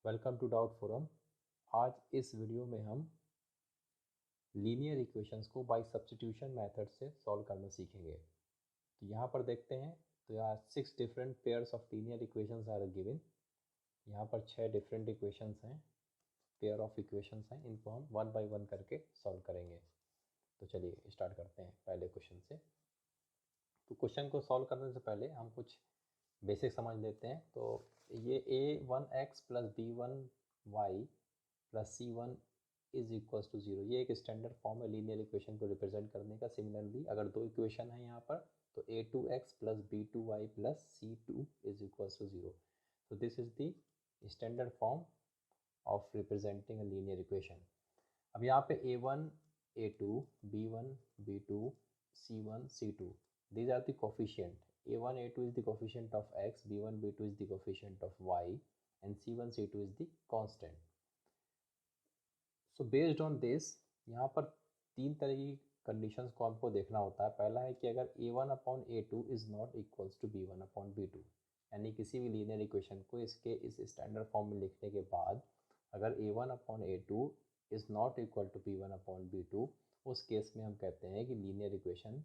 Welcome to doubt forum. आज इस video में हम लीनियर इक्वेशंस को बाय सब्स्टिट्यूशन मेथड से सॉल्व करना सीखेंगे। तो यहाँ पर देखते हैं, तो यहाँ 6 different pairs of linear equations are given. यहाँ पर 6 डिफरेंट इक्वेशंस हैं, पेयर ऑफ इक्वेशंस हैं। इनको हम वन बाय वन करके सॉल्व करेंगे। तो चलिए स्टार्ट करते हैं पहले क्वेश्चन से। तो क्वेश्चन को सॉल्व करने से पहले हम कुछ बेसिक समझ लेते हैं। तो ये a1x plus b1y plus c1 is equal to 0, ये एक स्टैंडर्ड फॉर्म है लीनियर इक्वेशन को रिप्रेजेंट करने का। सिमिलरली अगर दो इक्वेशन है यहाँ पर, तो a2x plus b2y plus c2 is equal to 0। तो this is the standard form of representing a linear equation. अब यहाँ पे a1 a2 b1 b2 c1 c2, these are the coefficient. a1 a2 is the coefficient of x, b1 b2 is the coefficient of y, and c1 c2 is the constant. So based on this, यहाँ पर तीन तरह की conditions को हमको देखना होता है। पहला है कि अगर a1 upon a2 is not equals to b1 upon b2, यानी किसी भी लीनियर इक्वेशन को इसके इस स्टैंडर्ड फॉर्म में लिखने के बाद अगर a1 upon a2 is not equal to b1 upon b2, उस केस में हम कहते हैं कि लीनियर इक्वेशन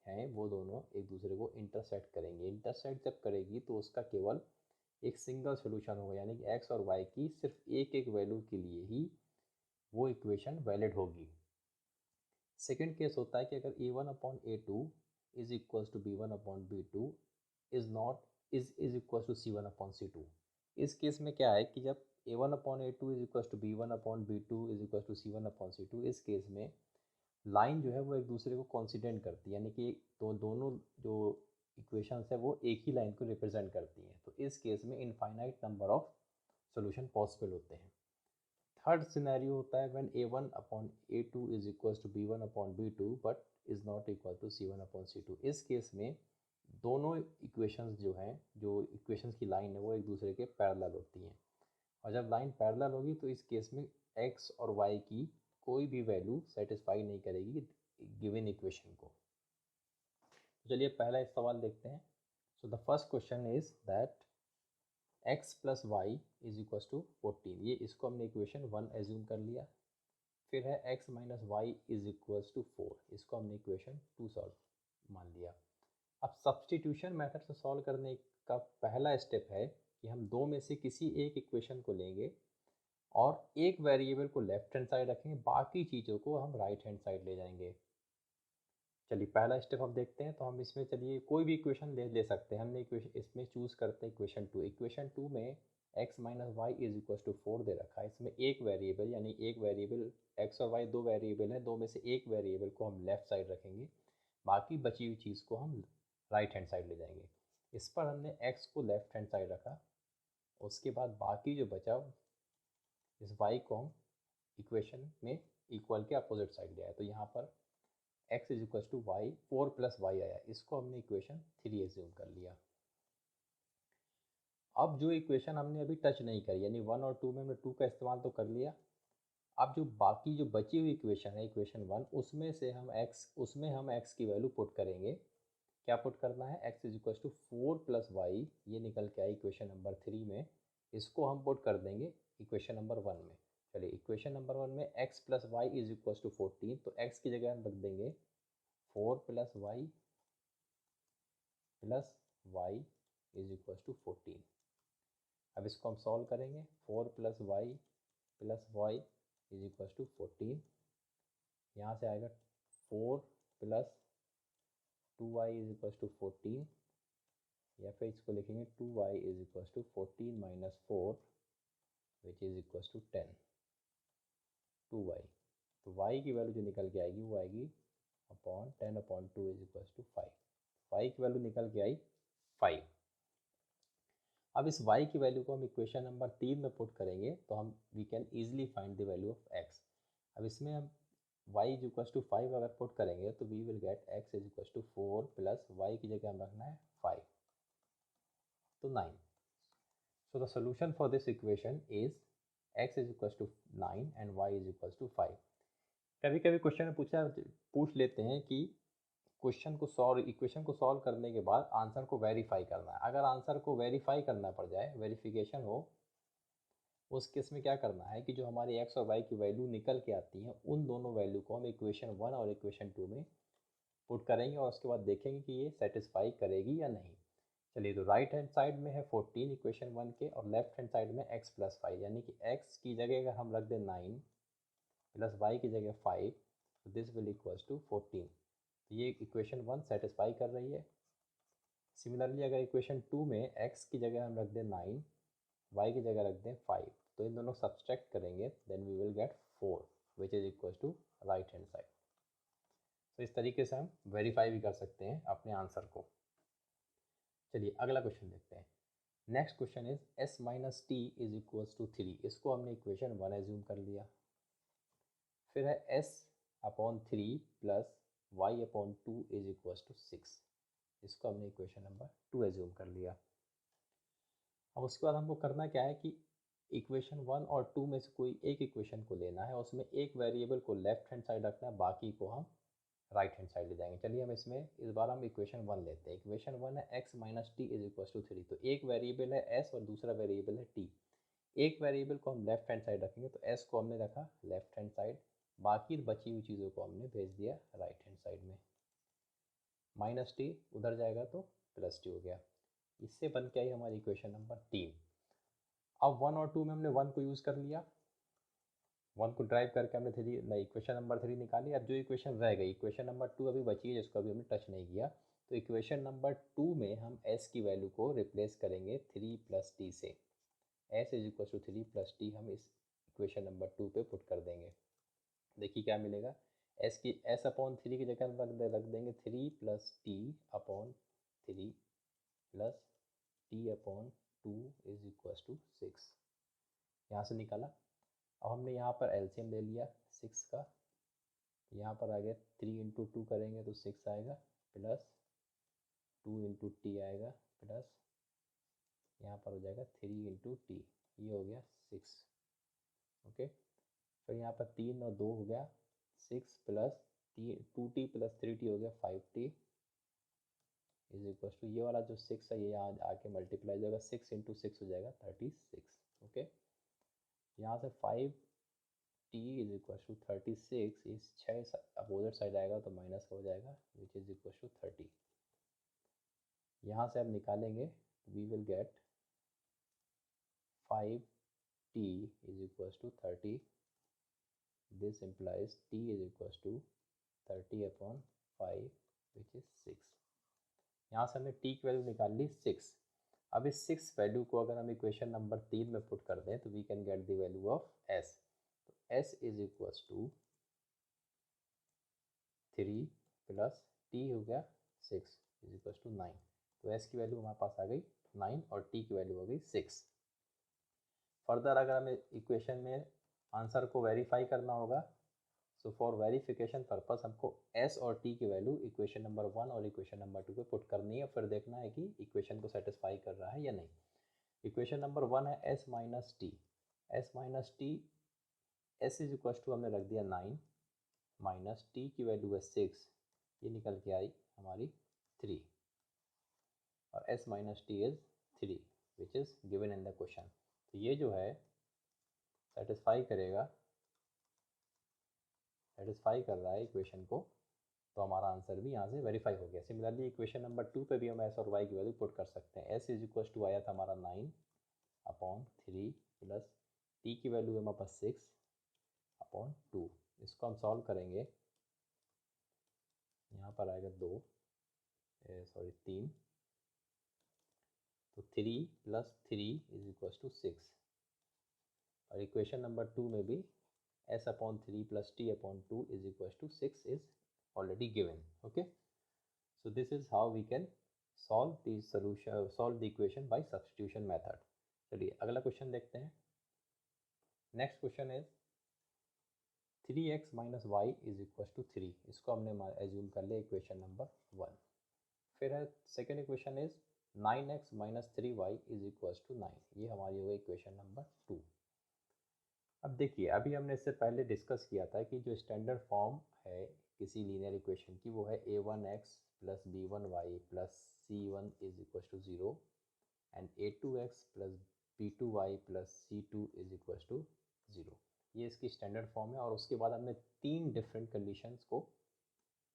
हैं वो दोनों एक दूसरे को इंटरसेक्ट करेंगे। इंटरसेक्ट जब करेगी तो उसका केवल एक सिंगल सोल्यूशन होगा, यानी कि x और y की सिर्फ एक एक वैल्यू के लिए ही वो इक्वेशन वैलिड होगी। सेकेंड केस होता है कि अगर a1 upon a2 is equals to b1 upon b2 is not is equals to c1 upon c2। इस केस में क्या है कि जब a1 upon a2 is equals to b1 upon b2 is equals to c1 upon c2, इस case में line जो है वो एक दूसरे को कॉन्सिडेंट करती है, यानी कि तो दोनों जो इक्वेशंस है वो एक ही लाइन को रिप्रेजेंट करती हैं। तो इस केस में infinite number of solution possible होते हैं। थर्ड सिनेरियो होता है when a1 upon a2 is equals to b1 upon b2 but is not equal to c1 upon c2। इस केस में दोनों इक्वेशंस जो हैं, जो इक्वेशंस की लाइन है वो एक दूसरे के पैरेलल होती हैं। और जब लाइन पैरेलल होगी तो इस केस में x और y की कोई भी वैल्यू सेटिस्फाई नहीं करेगी गिवन इक्वेशन को। तो चलिए पहला इस सवाल देखते हैं। So the first question is that x plus y is equal to 14, ये इसको हमने इक्वेशन 1 एज्यूम कर लिया। फिर है x minus y is equal to 4, इसको हमने इक्वेशन 2 सॉल्व मान लिया। अब सब्स्टिट्यूशन मेथड से सॉल्व करने का पहला स्टेप है कि हम दो में से किसी एक इक्वेशन को लेंगे और एक वेरिएबल को लेफ्ट हैंड साइड रखेंगे, बाकी चीज़ों को हम राइट हैंड साइड ले जाएंगे। चलिए पहला स्टेप हम देखते हैं। तो हम इसमें चलिए कोई भी इक्वेशन ले सकते हैं। हमने इक्वेशन इसमें चूज़ करते हैं इक्वेशन टू में x minus y is equal to 4 दे रखा है। इसमें एक वेरिएबल, यानी एक वेरिएबल x और y दो वेरिएबल हैं, दो में से एक वेरिएबल को हम लेफ़्ट साइड रखेंगे, बाकी बची हुई चीज़ को हम राइट हैंड साइड ले जाएंगे। इस पर हमने x को लेफ्ट हैंड साइड रखा, उसके बाद बाकी जो बचा इस y को हम इक्वेशन में इक्वल के अपोजिट साइड ले आए। तो यहाँ पर x is equal to y, 4 plus y आया, इसको हमने इक्वेशन 3 एज्यूम कर लिया। अब जो इक्वेशन हमने अभी टच नहीं करी, यानी 1 और 2 में हमने 2 का इस्तेमाल तो कर लिया। अब जो बाकी जो बची हुई इक्वेशन है इक्वेशन 1, उसमें हम x की वैल्यू पुट करेंगे। क्या पुट करना है? x is equal to 4 plus y, ये निकल के आई इक्वेशन नंबर 3 में, इसको हम पुट कर देंगे इक्वेशन नंबर 1 में। चलिए इक्वेशन नंबर 1 में x plus y is equal to 14, तो x की जगह हम रख देंगे 4 plus y is equal to 14। अब इसको हम सॉल्व करेंगे। 4 plus y is equal to 14, यहाँ से आएगा 4 plus 2y is equal to 14, या फिर इसको लिखेंगे 2y is equal to 14 minus 4 which is equal to 10, 2y। तो y की वैल्यू जो निकल के आएगी वो आएगी upon 10 upon 2 is equal to 5। y की वैल्यू निकल के आई 5। अब इस y की वैल्यू को हम इक्वेशन नंबर 3 में पुट करेंगे तो हम we can easily find the value of x। अब इसमें हम y इज इक्वल टू 5 अगर पुट करेंगे तो we will get x is equal to 4 plus y की जगह हम रखना है 5, तो 9। So the solution for this equation is x is equal to 9 and y is equal to 5। कभी कभी क्वेश्चन में पूछ लेते हैं कि इक्वेशन को सॉल्व करने के बाद आंसर को वेरीफाई करना है। अगर आंसर को वेरीफाई करना पड़ जाए, वेरिफिकेशन हो, उस केस में क्या करना है कि जो हमारे एक्स और वाई की वैल्यू निकल के आती हैं उन दोनों वैल्यू को हम इक्वेशन 1 और इक्वेशन 2 में पुट करेंगे और उसके बाद देखेंगे कि ये सेटिस्फाई करेगी या नहीं। चलिए, तो राइट हैंड साइड में है 14 इक्वेशन 1 के और लेफ्ट हैंड साइड में x प्लस 5, यानी कि x की जगह अगर हम रख दें 9 प्लस y की जगह 5, तो दिस विल इक्वल्स टू 14। तो ये इक्वेशन 1 सेटिस्फाई कर रही है। सिमिलरली अगर इक्वेशन 2 में x की जगह हम रख दें 9, y की जगह रख दें 5, तो इन दोनों सब्सट्रैक्ट करेंगे, then we will get 4 which is equals to right hand side. तो इस तरीके से हम वेरीफाई भी कर सकते हैं अपने आंसर को। चलिए अगला क्वेश्चन देखते हैं। Next question is s minus t is equals to 3। इसको हमने इक्वेशन 1 एज्यूम कर लिया। फिर है s upon 3 plus y upon 2 is equals to 6। इसको हमने इक्वेशन नंबर 2 एज्यूम कर लिया। अब उसके बाद हमको करना क्या है कि इक्वेशन 1 और 2 में से कोई एक इक्वेशन को लेना है, उसमें एक वेरिएबल को लेफ्ट हैंड साइड रखना है, बाकी को हम राइट हैंड साइड ले जाएंगे। चलिए हम इसमें इस बार हम इक्वेशन 1 लेते हैं। इक्वेशन 1 है x minus t is equal to 3। तो एक वेरिएबल है s और दूसरा वेरिएबल है t। एक वेरिएबल को हम लेफ्ट हैंड साइड रखेंगे, तो s को हमने रखा लेफ्ट हैंड साइड, बाकी बची हुई चीज़ों को हमने भेज दिया राइट हैंड साइड में। माइनस टी उधर जाएगा तो प्लस टी हो गया। इससे बन के आई हमारी इक्वेशन नंबर 3। अब 1 और 2 में हमने 1 को यूज़ कर लिया, 1 को ड्राइव करके हमने 3 नहीं इक्वेशन नंबर 3 निकाली। अब जो इक्वेशन रह गई, इक्वेशन नंबर 2 अभी बची है जिसको अभी हमने टच नहीं किया। तो इक्वेशन नंबर 2 में हम s की वैल्यू को रिप्लेस करेंगे 3 प्लस टी से। s is equal to 3 plus t हम इस इक्वेशन नंबर 2 पे पुट कर देंगे। देखिए क्या मिलेगा, s अपॉन 3 की जगह रख देंगे 3 plus t upon 3 plus t upon 2 is equal to 6। यहाँ से निकाला। अब हमने यहाँ पर एलसीएम ले लिया 6 का, यहाँ पर आ गया 3 इंटू 2 करेंगे तो 6 आएगा, प्लस 2 इंटू टी आएगा, प्लस यहाँ पर हो जाएगा 3 इंटू टी, ये हो गया 6। ओके, फिर यहाँ पर 3 और 2 हो गया 6 प्लस 2t प्लस 3t हो गया 5t इज इक्वल टू ये वाला जो 6 है ये यहाँ आके मल्टीप्लाई हो जाएगा, 6 इंटू 6 हो जाएगा 36। ओके, यहाँ से 5 t इज इक्वल टू 36, इस 6 अपोजिट साइड आएगा तो माइनस हो जाएगा विच इज इक्वल टू 30। यहाँ से हम निकालेंगे, we will get 5t is equal to 30। This implies t is equal to 30 upon 5 which is 6। यहाँ से हमने t की वैल्यू निकाल ली 6। अब इस 6 वैल्यू को अगर हम इक्वेशन नंबर 3 में पुट कर दें तो we can get the value of s। तो s is equal to 3 plus t हो गया 6 इज इक्वल टू 9। तो s की वैल्यू हमारे पास आ गई 9 और t की वैल्यू हो गई 6। फर्दर अगर हमें इक्वेशन में आंसर को वेरीफाई करना होगा, सो फॉर वेरिफिकेशन पर्पस हमको s और t की वैल्यू इक्वेशन नंबर 1 और इक्वेशन नंबर 2 पे पुट करनी है, फिर देखना है कि इक्वेशन को सेटिस्फाई कर रहा है या नहीं। इक्वेशन नंबर 1 है s minus t. s minus t, s is equal to हमने रख दिया 9 माइनस t की वैल्यू है 6, ये निकल के आई हमारी 3 और s minus t is 3 which is given in the question. तो ये जो है सेटिस्फाई कर रहा है इक्वेशन को, तो हमारा आंसर भी यहाँ से वेरीफाई हो गया। सिमिलरली इक्वेशन नंबर 2 पे भी हम s और y की वैल्यू पुट कर सकते हैं। s इज इक्वल टू आया था हमारा 9 अपॉन 3 प्लस t की वैल्यू है हमारे पास 6 अपॉन 2। इसको हम सॉल्व करेंगे, यहाँ पर आएगा 3, तो 3 प्लस 3 इज इक्वल टू 6। और इक्वेशन नंबर 2 में भी s upon 3 plus t upon 2 is equal to 6 is already given. Okay, so this is how we can solve the equation by substitution method. चलिए अगला क्वेश्चन देखते हैं। Next question is 3x minus y is equal to 3। इसको हमने assume कर लिया equation number 1। फिर है second equation is 9x minus 3y is equal to 9। ये हमारी हो गई इक्वेशन नंबर 2। अब देखिए, अभी हमने इससे पहले डिस्कस किया था कि जो स्टैंडर्ड फॉर्म है किसी लीनियर इक्वेशन की वो है a1x plus b1y plus c1 is equal to 0 and a2x plus P2y plus C2 is equal to 0। ये इसकी स्टैंडर्ड फॉर्म है। और उसके बाद हमने 3 डिफरेंट कंडीशंस को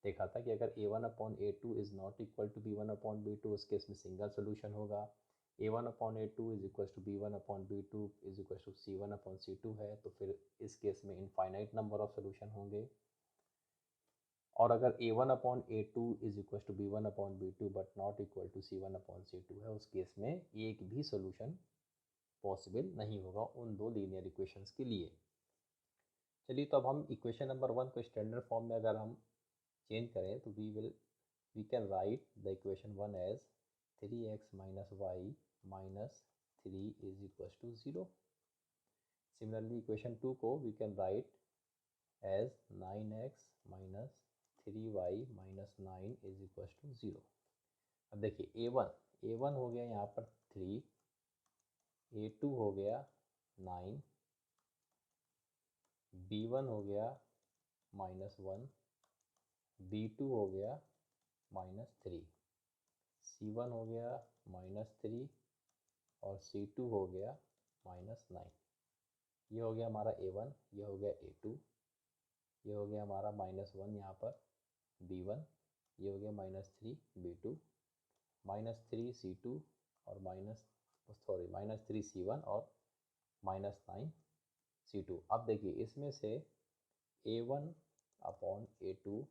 देखा था कि अगर A1/A2 is not equal to B1/B2 उस केस में सिंगल सोल्यूशन होगा। A1/A2 is equal to B1/B2 is equal to C1/C2 है तो फिर इस केस में इनफाइनाइट नंबर ऑफ सोल्यूशन होंगे। और अगर A1/A2 is equal to B1/B2 but not equal to C1/C2 है उस केस में एक भी सोल्यूशन पॉसिबल नहीं होगा उन दो लीनियर इक्वेशंस के लिए। चलिए तो अब हम इक्वेशन नंबर 1 को स्टैंडर्ड फॉर्म में अगर हम चेंज करें तो we can write the equation 1 as 3x minus y minus 3 is equal to 0। Similarly equation 2 को we can write as 9x minus 3y minus 9 is equal to 0। अब देखिए A1 हो गया यहाँ पर 3, A2 हो गया 9, B1 हो गया -1, B2 हो गया -3, C1 हो गया -3 और C2 हो गया -9। ये हो गया हमारा A1, ये हो गया A2, ये हो गया हमारा -1 यहाँ पर B1, ये हो गया -3 B2, -3 C2 और -3 C1 और -9 C2। अब देखिए इसमें से A1/A2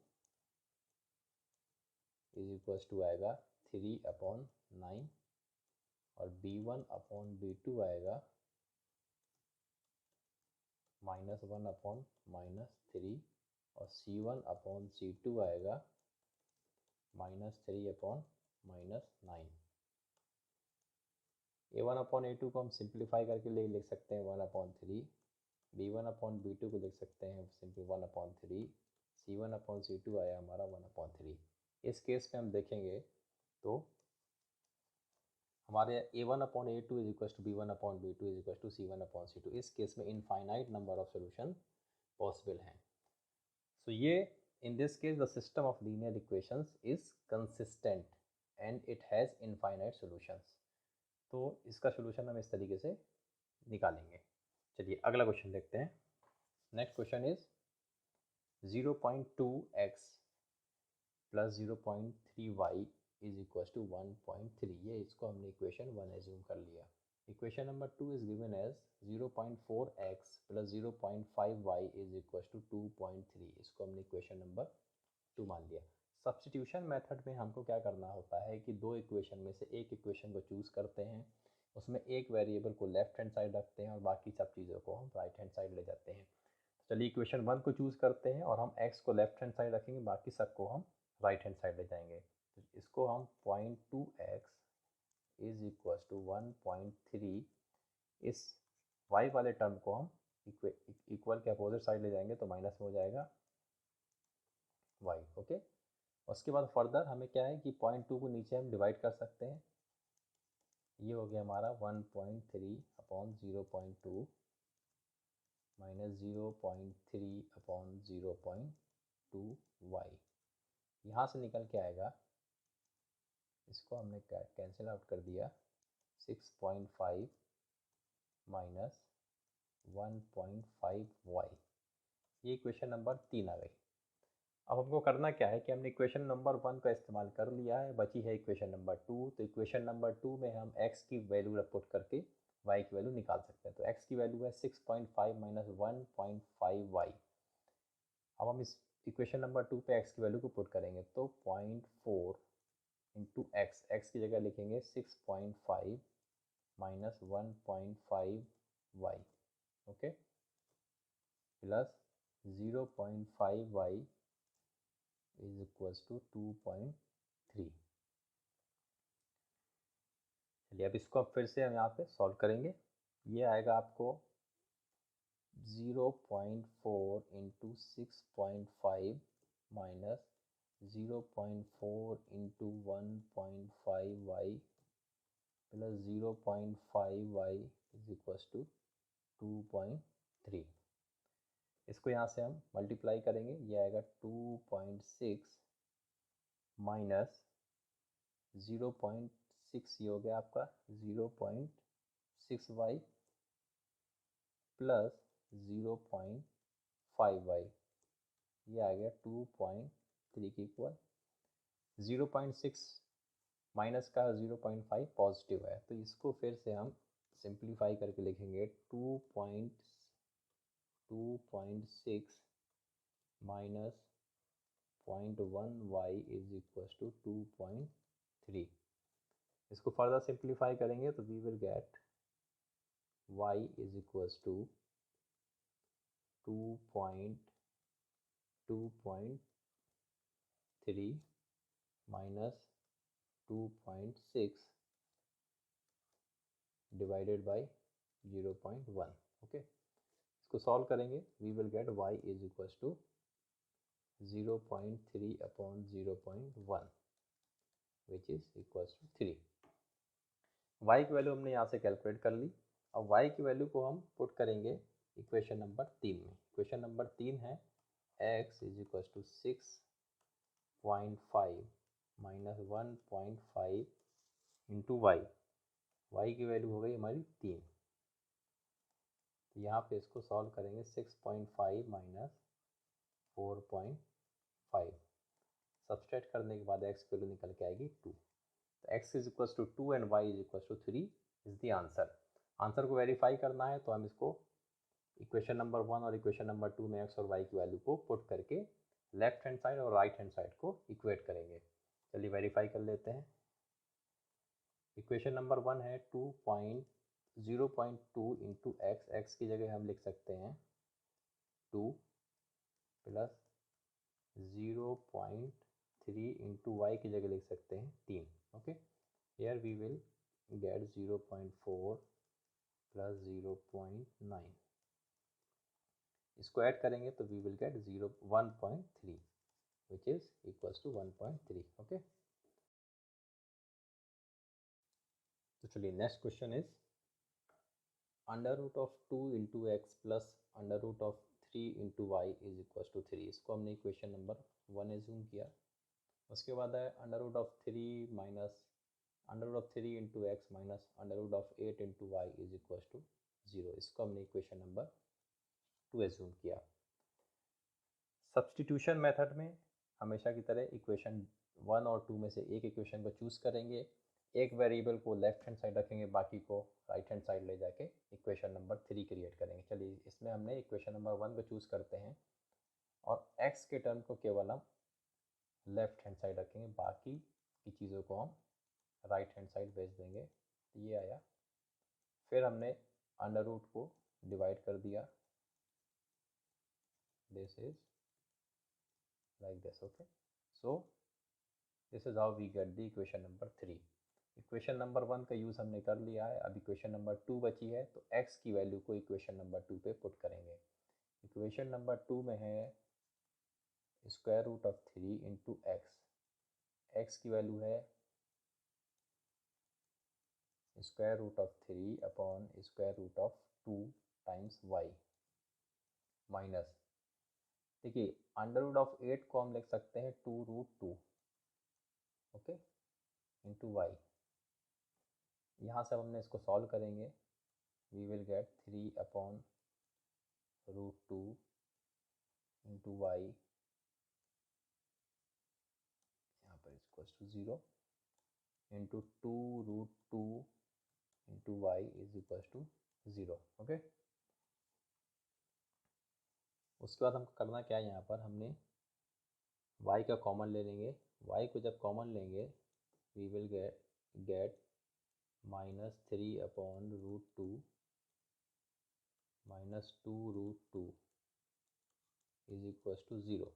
इज इक्वल टू आएगा 3/9 और B1/B2 आएगा -1/-3 और C1/C2 आएगा -3/-9। A1/A2 को हम सिंप्लीफाई करके लिख सकते हैं 1/3, B1/B2 को लिख सकते हैं सिंपली 1/3, C1/C2 आया हमारा 1/3। इस केस में हम देखेंगे तो हमारे A1/A2 is equal to B1/B2 is equal to C1/C2। इस केस में infinite number of solution possible हैं। सो ये in this case the system of linear equations is consistent and it has infinite solutions. तो इसका solution हम इस तरीके से निकालेंगे। चलिए अगला क्वेश्चन देखते हैं। Next question is 0.2x plus 0.3y is equal to 1.3। ये इसको हमने इक्वेशन 1 एज्यूम कर लिया। Equation number 2 is given as 0.4x plus 0.5y is equal to 2.3। इसको हमने इक्वेशन नंबर 2 मान लिया। सब्स्टिट्यूशन मेथड में हमको क्या करना होता है कि दो इक्वेशन में से एक इक्वेशन को चूज़ करते हैं, उसमें एक वेरिएबल को लेफ्ट हैंड साइड रखते हैं और बाकी सब चीज़ों को हम राइट हैंड साइड ले जाते हैं। चलिए इक्वेशन 1 को चूज़ करते हैं और हम x को लेफ्ट हैंड साइड रखेंगे, बाकी सब को हम राइट हैंड साइड ले जाएंगे। तो इसको हम 0.2x इज इक्वल टू 1.3, इस y वाले टर्म को हम इक्वल के अपोजिट साइड ले जाएंगे तो माइनस में हो जाएगा y। ओके, उसके बाद फर्दर हमें क्या है कि 0.2 को नीचे हम डिवाइड कर सकते हैं। ये हो गया हमारा 1.3/0.2 माइनस 0.3/0.2y। यहाँ से निकल के आएगा, इसको हमने कैंसिल आउट कर दिया, 6.5 माइनस 1.5y। ये इक्वेशन नंबर 3 आ गई। अब हमको करना क्या है कि हमने इक्वेशन नंबर 1 का इस्तेमाल कर लिया है, बची है इक्वेशन नंबर 2। तो इक्वेशन नंबर 2 में हम x की वैल्यू पुट करके y की वैल्यू निकाल सकते हैं। तो x की वैल्यू है 6.5 माइनस 1.5y। अब हम इस इक्वेशन नंबर 2 पे x की वैल्यू को पुट करेंगे तो 0.4 इंटू x की जगह लिखेंगे 6.5 minus 1.5y, okay, plus 0.5y is equals to 2.3। चलिए अब इसको अब फिर से हम यहाँ पे सॉल्व करेंगे। ये आएगा आपको 0.4 into 6.5 minus 0.4 into 1.5y plus 0.5y is equals to 2.3। इसको यहाँ से हम मल्टीप्लाई करेंगे, ये आएगा 2.6 माइनस 0.6, ये हो गया आपका 0.6 6y प्लस 0.5y, ये आ गया 2.3 के इक्वल। 0.6 माइनस का 0.5 पॉजिटिव है, तो इसको फिर से हम सिंप्लीफाई करके लिखेंगे 2.6 minus 0.1y is equal to 2.3। इसको फर्दर सिंप्लीफाई करेंगे तो we will get y is equal to 2.3 minus 2.6 divided by 0.1। Okay, इसको सॉल्व करेंगे, we will get y is equal to 0.3 upon 0.1 which is equal to 3। y की value हमने यहाँ से calculate कर ली। अब y की वैल्यू को हम पुट करेंगे इक्वेशन नंबर 3 में। इक्वेशन नंबर 3 है x is equal to 6.5 minus 1.5 into y. y की वैल्यू हो गई हमारी 3। तो यहाँ पे इसको सॉल्व करेंगे 6.5 माइनस 4.5, सब्सट्रैक्ट करने के बाद x की वैल्यू निकल के आएगी 2। तो x is equal to 2 and y is equal to 3 is the answer. Answer को वेरीफाई करना है तो हम इसको इक्वेशन नंबर 1 और इक्वेशन नंबर 2 में x और y की वैल्यू को पुट करके लेफ्ट हैंड साइड और राइट हैंड साइड को इक्वेट करेंगे। चलिए वेरीफाई कर लेते हैं। इक्वेशन नंबर 1 है 0.2 इंटू एक्स की जगह हम लिख सकते हैं 2 प्लस 0.3 इंटू वाई की जगह लिख सकते हैं 3। Okay, here we will get 0.4 plus 0.9, इसको ऐड करेंगे तो we will get 1.3 which is equal to 1.3। Okay, तो चलिए next question is under root of 2 into x plus under root of 3 into y is equal to 3। इसको हमने equation number 1 assume किया। उसके बाद है under root of 3 minus under root of 3 into x minus under root of 8 into y is equal to 0। इसको हमने equation number 2 assume किया। Substitution method में हमेशा की तरह इक्वेशन 1 और 2 में से एक इक्वेशन को चूज़ करेंगे, एक वेरिएबल को लेफ्ट हैंड साइड रखेंगे, बाकी को राइट हैंड साइड ले जाके इक्वेशन नंबर 3 क्रिएट करेंगे। चलिए इसमें हमने इक्वेशन नंबर 1 को चूज़ करते हैं और x के टर्म को केवल हम लेफ्ट हैंड साइड रखेंगे, बाकी की चीज़ों को हम राइट हैंड साइड भेज देंगे। तो ये आया। फिर हमने अंडर रूट को डिवाइड कर दिया, this is like this. Okay, so this is how we get the equation number 3। Equation number 1 का यूज़ हमने कर लिया है। अब इक्वेशन नंबर 2 बची है, तो x की वैल्यू को इक्वेशन नंबर 2 पे पुट करेंगे। इक्वेशन नंबर 2 में है square root of 3 into x की वैल्यू है square root of 3 upon square root of 2 times y minus, देखिए अंडर रूट ऑफ 8 को हम लिख सकते हैं 2 रूट 2, ओके, इंटू वाई। यहाँ से हमने इसको सॉल्व करेंगे, we will get 3 upon root 2 into y, यहाँ पर equals to 0 into 2 root 2 into y is equals to 0। Okay, उसके बाद हमको करना क्या है, यहाँ पर हमने y का कॉमन ले लेंगे। y को जब कॉमन लेंगे we will get minus 3 upon root 2 minus 2 root 2 is equals to 0।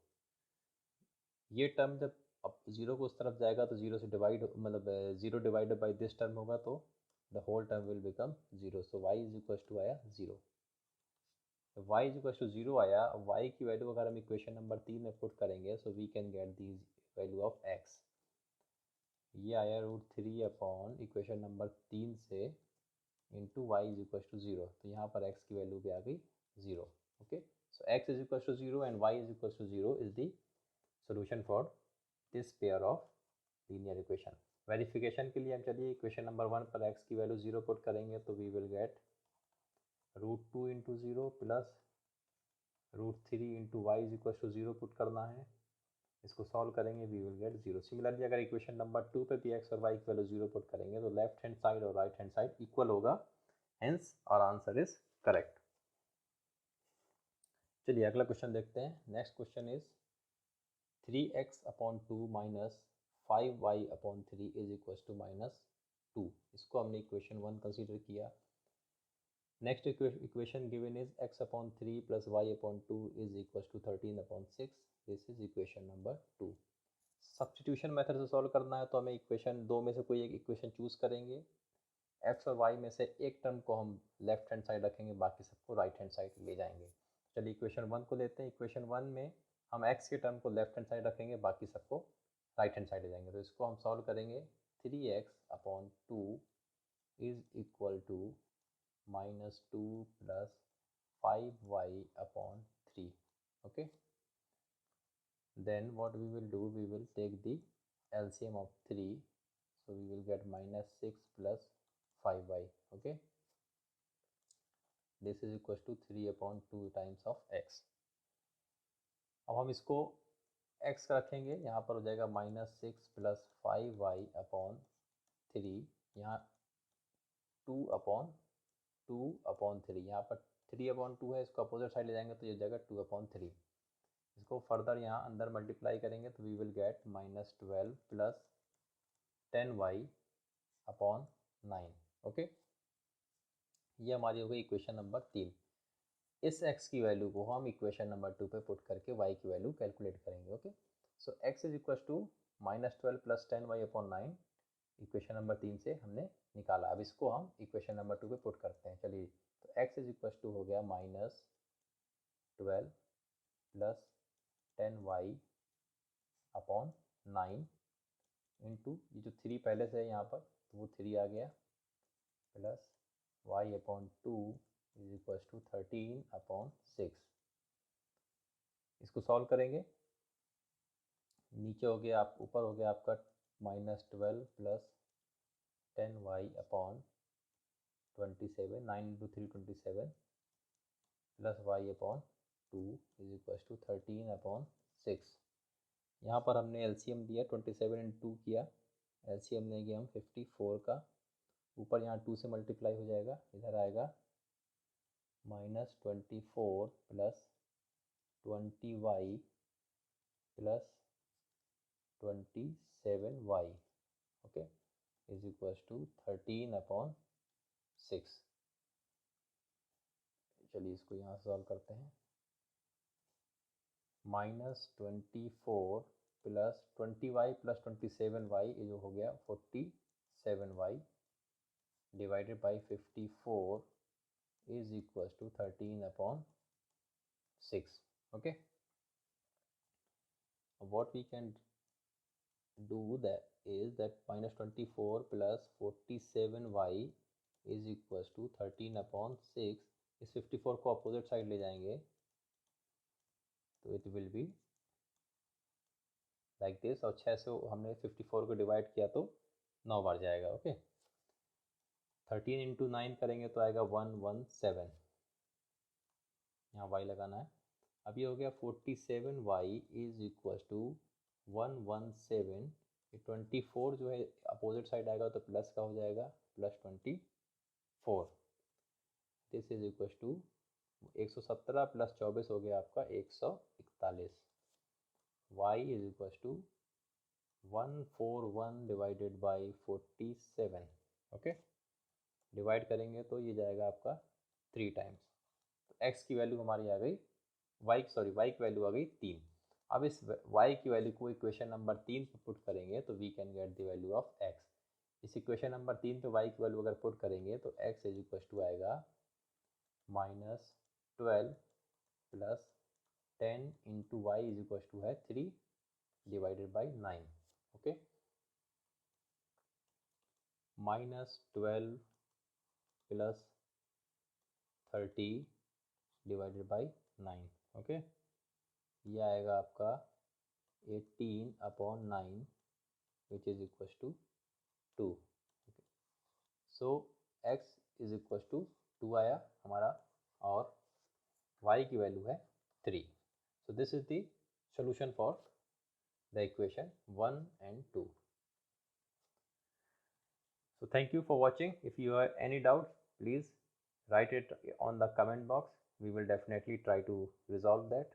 ये टर्म जब अब 0 को उस तरफ जाएगा तो 0 से डिवाइड, मतलब 0 डिवाइडेड बाई दिस टर्म होगा, तो the whole term will become 0। So y is equals to आया 0। y इज इक्वल टू 0 आया। y की वैल्यू अगर हम इक्वेशन नंबर 3 में पुट करेंगे so we can get the value of x। ये आया रूट 3 अपॉन इक्वेशन नंबर 3 से into y is equal to 0। तो यहाँ पर x की वैल्यू भी आ गई 0। Okay, so x is equal to 0 and y is equal to 0 is the solution for this pair of linear equation। Verification के लिए हम चलिए इक्वेशन नंबर 1 पर x की वैल्यू 0 पुट करेंगे तो we will get √2 into 0 plus √3 into y is equal to 0 put करना है। इसको सॉल्व करेंगे वी विल गेट 0। सिमिलरली अगर इक्वेशन नंबर 2 पे भी x और y की वैल्यू 0 पुट करेंगे तो लेफ्ट हैंड साइड और राइट हैंड साइड इक्वल होगा, hence our answer is correct. चलिए अगला क्वेश्चन देखते हैं। Next question is 3x/2 minus 5y/3 is equal to -2। इसको हमने इक्वेशन 1 कंसीडर किया। Next equation given is x/3 plus y/2 is equal to 13/6। This is equation number 2। Substitution method से solve करना है तो हमें इक्वेशन 2 में से कोई एक इक्वेशन चूज करेंगे। x और y में से एक टर्म को हम लेफ्ट हैंड साइड रखेंगे, बाकी सबको राइट हैंड साइड ले जाएंगे। चलिए इक्वेशन 1 को लेते हैं। इक्वेशन 1 में हम x के टर्म को लेफ्ट हैंड साइड रखेंगे, बाकी सबको राइट हैंड साइड ले जाएंगे। तो इसको हम सॉल्व करेंगे। 3x/2 is equal to -2 plus 5y/3। Okay, then what we will do, we will take the LCM of 3, so we will get -6 plus 5y। okay, this is equals to 3/2 times of x। अब हम इसको x का रखेंगे, यहाँ पर हो जाएगा -6 plus 5y/3। यहाँ 2/3, यहाँ पर 3/2 है, इसको अपोजिट साइड ले जाएंगे तो ये हो जाएगा 2/3। इसको फर्दर यहाँ अंदर मल्टीप्लाई करेंगे तो we will get -12 plus 10y/9। Okay, ये हमारी हो गई इक्वेशन नंबर 3। इस x की वैल्यू को हम इक्वेशन नंबर 2 पे पुट करके y की वैल्यू कैलकुलेट करेंगे। Okay, so x is equal to -12 plus 10y/9 equation number 3 से हमने निकाला। अब इसको हम इक्वेशन नंबर 2 पे पुट करते हैं। चलिए, तो x इज इक्वल टू हो गया -12 प्लस 10y/9 इंटू ये जो 3 पहले से है यहाँ पर तो वो 3 आ गया, plus y/2 is equal to 13/6। इसको सॉल्व करेंगे। नीचे हो गया आप, ऊपर हो गया आपका -12 plus 10y/27, 9 into 3 27, plus y/2 is equal to 13/6। यहाँ पर हमने एलसीएम दिया 27 इंटू 2 किया, एलसीएम लेंगे हम 54 का, ऊपर यहाँ 2 से मल्टीप्लाई हो जाएगा, इधर आएगा -24 plus 20y plus 27y। Okay, is equal to 13/6। चलिए इसको यहाँ सॉल्व करते हैं। -24 प्लस 20y प्लस 27y, ये जो हो गया 47y divided by 54 is equals to 13/6। okay, what we can do that is that -24 plus 47y is equals to 13/6। इस 54 को अपोजिट साइड ले जाएंगे तो it will be like this, और 6 से हमने 54 को डिवाइड किया तो 9 बार जाएगा। ओके, 13 इंटू 9 करेंगे तो आएगा 117, यहाँ y लगाना है। अब ये हो गया 47y इज इक्वल टू 117। ये 24 जो है अपोजिट साइड आएगा तो प्लस का हो जाएगा, plus 24। This is equal to 117 plus 24 हो गया आपका 141। y is equal to 141 divided by 47। Okay, divide करेंगे तो ये जाएगा आपका 3 टाइम्स। तो x की वैल्यू हमारी आ गई, y की वैल्यू आ गई 3। अब इस y की वैल्यू को इक्वेशन नंबर 3 पे पुट करेंगे तो we can get the value of x। इस इक्वेशन नंबर 3 पे y की वैल्यू अगर पुट करेंगे तो x इज इक्वल टू आएगा -12 plus 10 into y is equal to है 3 divided by 9। Okay, -12 plus 30 divided by 9। Okay, ये आएगा आपका 18/9 which is equal to 2। So x is equal to 2 आया हमारा और y की वैल्यू है 3। So this is the solution for the equation 1 and 2. So thank you for watching. If you have any doubts, please write it on the comment box. We will definitely try to resolve that.